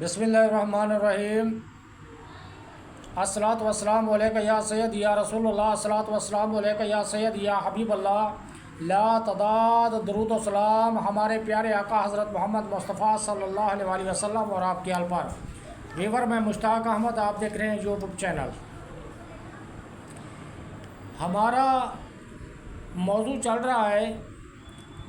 بسم اللہ الرحمن الرحیم۔ الصلاۃ والسلام علیکہ یا سید یا رسول اللہ، الصلاۃ والسلام علیکہ یا سید یا حبیب اللہ، لا تعداد درود و سلام ہمارے پیارے آقا حضرت محمد مصطفیٰ صلی اللہ علیہ وآلہ وسلم اور آپ کے آل پر۔ ویور میں مشتاق احمد، آپ دیکھ رہے ہیں یوٹیوب چینل۔ ہمارا موضوع چل رہا ہے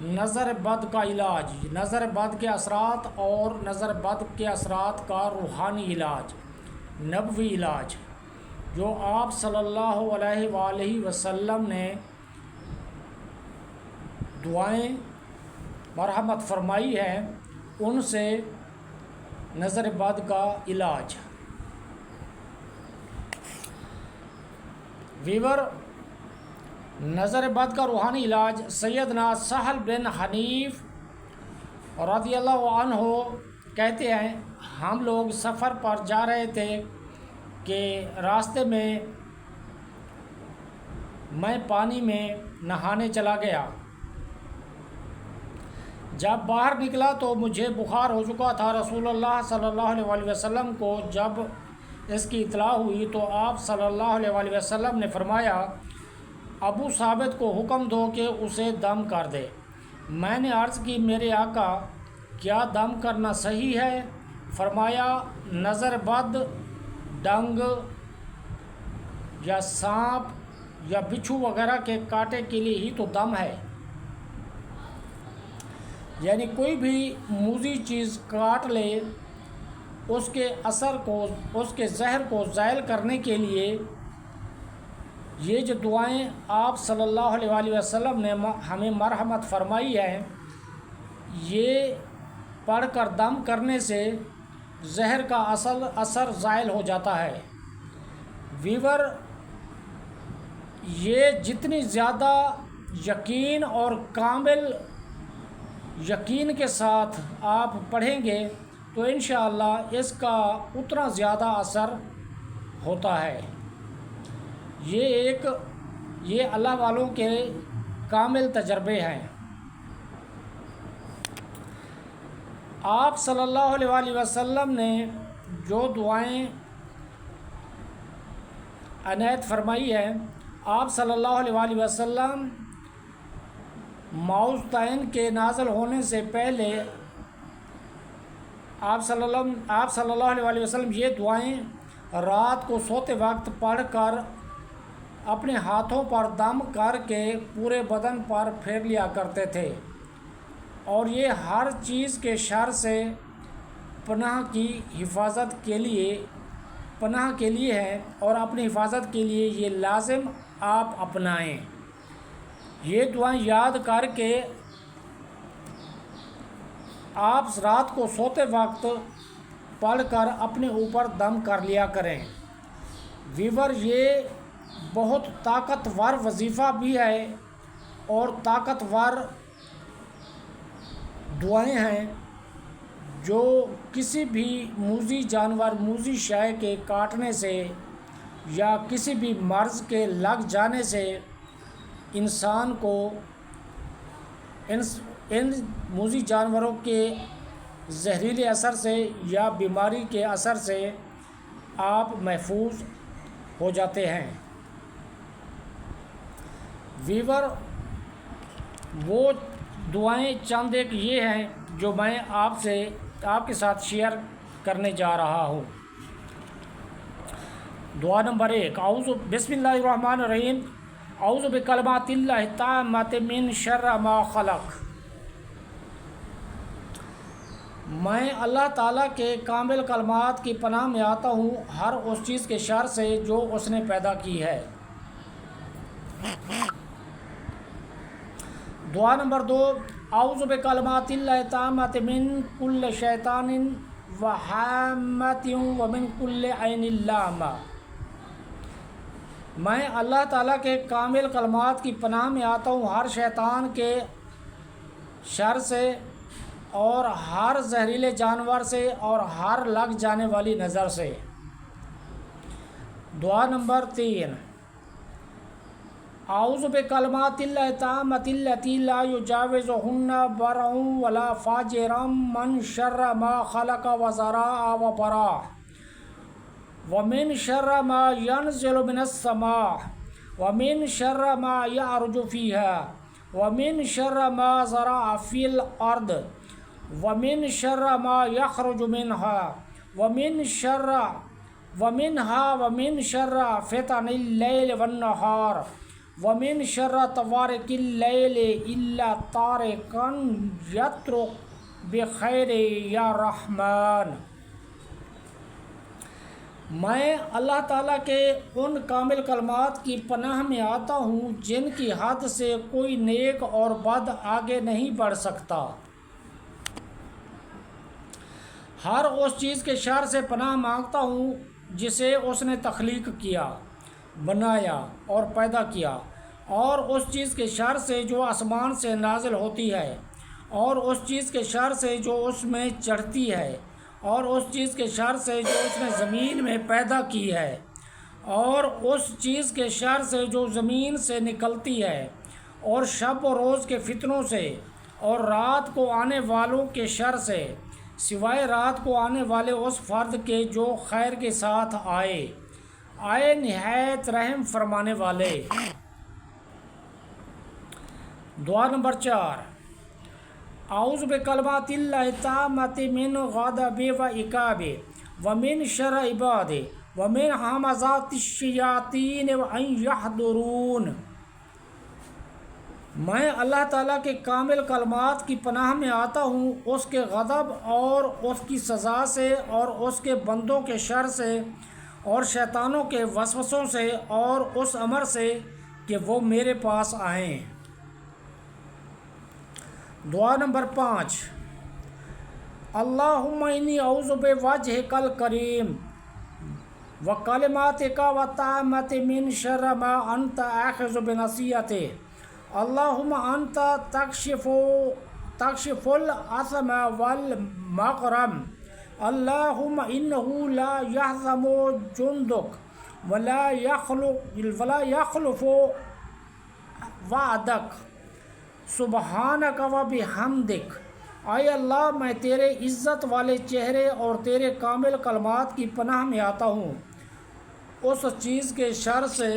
نظر بد کا علاج، نظر بد کے اثرات اور نظر بد کے اثرات کا روحانی علاج، نبوی علاج، جو آپ صلی اللہ علیہ وآلہ وسلم نے دعائیں مرحمت فرمائی ہیں، ان سے نظر بد کا علاج۔ ویور، نظر بد کا روحانی علاج سیدنا سہل بن حنیف رضی اللہ عنہ کہتے ہیں، ہم لوگ سفر پر جا رہے تھے کہ راستے میں میں پانی میں نہانے چلا گیا۔ جب باہر نکلا تو مجھے بخار ہو چکا تھا۔ رسول اللہ صلی اللہ علیہ وآلہ وسلم کو جب اس کی اطلاع ہوئی تو آپ صلی اللہ علیہ وآلہ وسلم نے فرمایا، ابو ثابت کو حکم دو کہ اسے دم کر دے۔ میں نے عرض کی، میرے آقا، کیا دم کرنا صحیح ہے؟ فرمایا، نظر بد، ڈنگ یا سانپ یا بچھو وغیرہ کے کاٹے کے لیے ہی تو دم ہے، یعنی کوئی بھی موذی چیز کاٹ لے، اس کے اثر کو، اس کے زہر کو زائل کرنے کے لیے یہ جو دعائیں آپ صلی اللہ علیہ وآلہ وسلم نے ہمیں مرحمت فرمائی ہے، یہ پڑھ کر دم کرنے سے زہر کا اثر زائل ہو جاتا ہے۔ ویور، یہ جتنی زیادہ یقین اور کامل یقین کے ساتھ آپ پڑھیں گے تو انشاءاللہ اس کا اتنا زیادہ اثر ہوتا ہے۔ یہ اللہ والوں کے کامل تجربے ہیں۔ آپ صلی اللہ علیہ وآلہ وسلم نے جو دعائیں عنایت فرمائی ہیں، آپ صلی اللہ علیہ وآلہ وسلم معوذتین کے نازل ہونے سے پہلے آپ صلی اللہ علیہ وآلہ وسلم یہ دعائیں رات کو سوتے وقت پڑھ کر اپنے ہاتھوں پر دم کر کے پورے بدن پر پھیر لیا کرتے تھے، اور یہ ہر چیز کے شر سے پناہ کی حفاظت کے لیے ہے، اور اپنی حفاظت کے لیے یہ لازم آپ اپنائیں۔ یہ دعائیں یاد کر کے آپ رات کو سوتے وقت پڑھ کر اپنے اوپر دم کر لیا کریں۔ ویور، یہ بہت طاقتور وظیفہ بھی ہے اور طاقتور دعائیں ہیں، جو کسی بھی موذی جانور، موذی شے کے کاٹنے سے یا کسی بھی مرض کے لگ جانے سے انسان کو ان موذی جانوروں کے زہریلے اثر سے یا بیماری کے اثر سے آپ محفوظ ہو جاتے ہیں۔ ویور، وہ دعائیں چند ایک یہ ہیں جو میں آپ کے ساتھ شیئر کرنے جا رہا ہوں۔ دعا نمبر 1، بسم اللہ الرحمن الرحیم، اعوذ بکلمات اللہ التامات من شر ما خلق۔ میں اللہ تعالیٰ کے کامل کلمات کی پناہ میں آتا ہوں ہر اس چیز کے شر سے جو اس نے پیدا کی ہے۔ دعا نمبر 2، اعوذ بکلمات اللہ التامات من کل شیطان وہامۃ ومن کل عین لامہ۔ میں اللہ تعالیٰ کے کامل کلمات کی پناہ میں آتا ہوں ہر شیطان کے شر سے اور ہر زہریلے جانور سے اور ہر لگ جانے والی نظر سے۔ دعا نمبر 3، اعوذ بکلمات اللہ التامۃ التی لا یجاوزہن برء ولا فاجرا من شر ما خلق وزرع وبرا ومن شر ما ينزل من السماء ومن شر ما يعرج فيها ومن شر ما زرع في الأرض ومن شر ما يخرج منها ومن شر فتن الليل والنهار ومن شر طوارق الليل إلا طارقا يطرق بخير یا رحمان۔ میں اللہ تعالیٰ کے ان کامل کلمات کی پناہ میں آتا ہوں جن کی حد سے کوئی نیک اور بد آگے نہیں بڑھ سکتا۔ ہر اس چیز کے شر سے پناہ مانگتا ہوں جسے اس نے تخلیق کیا، بنایا اور پیدا کیا، اور اس چیز کے شر سے جو آسمان سے نازل ہوتی ہے، اور اس چیز کے شر سے جو اس میں چڑھتی ہے، اور اس چیز کے شر سے جو اس نے زمین میں پیدا کی ہے، اور اس چیز کے شر سے جو زمین سے نکلتی ہے، اور شب و روز کے فتنوں سے، اور رات کو آنے والوں کے شر سے، سوائے رات کو آنے والے اس فرد کے جو خیر کے ساتھ آئے نہایت رحم فرمانے والے۔ دعا نمبر 4، اعوذ بکلمات اللہ التامۃ من غضب و عقاب ومن شر عباد ومن همزات الشیاطین وان یحضرون۔ میں اللہ تعالیٰ کے کامل کلمات کی پناہ میں آتا ہوں اس کے غضب اور اس کی سزا سے، اور اس کے بندوں کے شر سے، اور شیطانوں کے وسوسوں سے، اور اس امر سے کہ وہ میرے پاس آئیں۔ دعا نمبر 5، اللہم انی اعوذ بوجہک الکریم وکلماتک التامۃ من شر ما انت آخذ بناصیتہ، اللہم انت تکشف العثم والمغرم، اللہم انہ لا یہزم جندک ولا یخلف وعدک سبحانک و بحمدک۔ اے اللہ، میں تیرے عزت والے چہرے اور تیرے کامل کلمات کی پناہ میں آتا ہوں اس چیز کے شر سے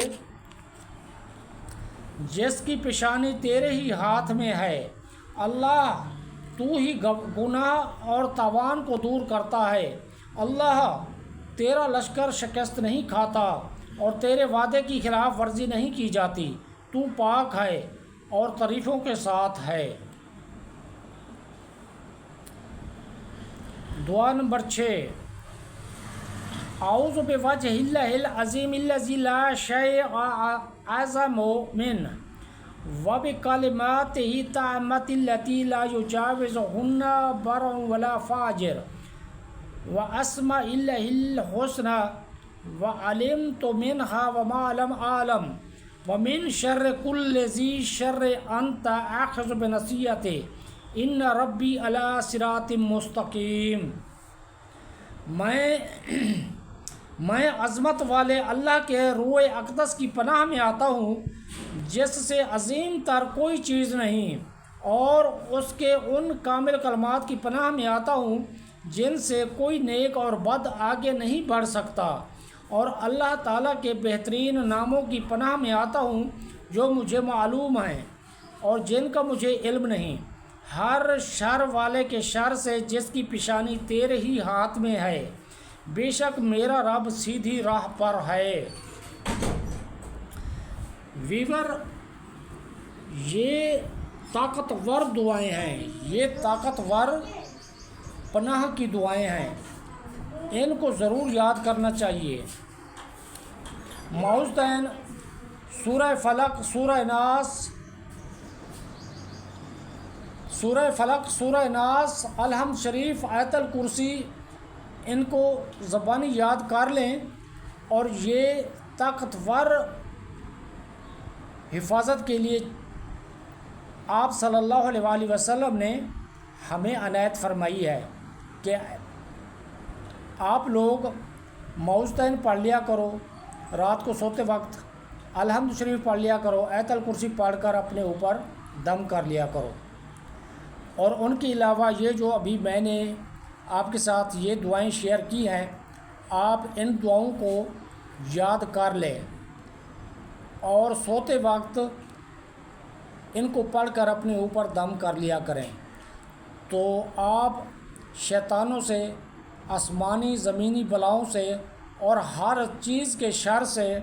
جس کی پیشانی تیرے ہی ہاتھ میں ہے۔ اللہ، تو ہی گناہ اور تاوان کو دور کرتا ہے۔ اللہ، تیرا لشکر شکست نہیں کھاتا اور تیرے وعدے کی خلاف ورزی نہیں کی جاتی۔ تو پاک ہے اور تعریفوں کے ساتھ ہے۔ دعا نمبر 6، اعوذ بوجہ اللہ العظیم الذی لا شیء اعظم منہ وبکلماتہ التامۃ التی لا یجاوزہن برء ولا فاجر واسماء اللہ الحسنی وعلمت منہا وما لم اعلم ومن شر کل ذی شر انت آخذ بناصیتہ ان ربی علی صراط مستقیم۔ میں عظمت والے اللہ کے روح اقدس کی پناہ میں آتا ہوں جس سے عظیم تر کوئی چیز نہیں، اور اس کے ان کامل کلمات کی پناہ میں آتا ہوں جن سے کوئی نیک اور بد آگے نہیں بڑھ سکتا، اور اللہ تعالیٰ کے بہترین ناموں کی پناہ میں آتا ہوں جو مجھے معلوم ہیں اور جن کا مجھے علم نہیں، ہر شر والے کے شر سے جس کی پیشانی تیرے ہی ہاتھ میں ہے، بے شک میرا رب سیدھی راہ پر ہے۔ ویور، یہ طاقتور دعائیں ہیں، یہ طاقتور پناہ کی دعائیں ہیں، ان کو ضرور یاد کرنا چاہیے۔ معوذتین، سورہ فلق، سورہ ناس، سورہ ناس، الحمد شریف، آیت الکرسی، ان کو زبانی یاد کر لیں، اور یہ طاقتور حفاظت کے لیے آپ صلی اللہ علیہ وآلہ وسلم نے ہمیں عنایت فرمائی ہے کہ آپ لوگ معوذتین پڑھ لیا کرو رات کو سوتے وقت، الحمد شریف پڑھ لیا کرو، آیت الکرسی پڑھ کر اپنے اوپر دم کر لیا کرو۔ اور ان کے علاوہ یہ جو ابھی میں نے آپ کے ساتھ یہ دعائیں شیئر کی ہیں، آپ ان دعاؤں کو یاد کر لیں اور سوتے وقت ان کو پڑھ کر اپنے اوپر دم کر لیا کریں، تو آپ شیطانوں سے، آسمانی زمینی بلاؤں سے اور ہر چیز کے شر سے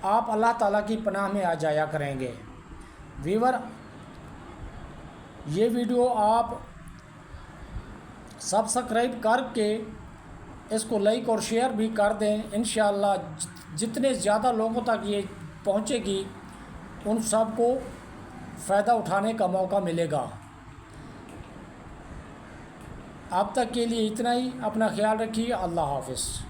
آپ اللہ تعالیٰ کی پناہ میں آ جایا کریں گے۔ ویور، یہ ویڈیو آپ سبسکرائب کر کے اس کو لائک اور شیئر بھی کر دیں۔ انشاءاللہ جتنے زیادہ لوگوں تک یہ پہنچے گی ان سب کو فائدہ اٹھانے کا موقع ملے گا۔ اب تک کے لیے اتنا ہی، اپنا خیال رکھیے، اللہ حافظ۔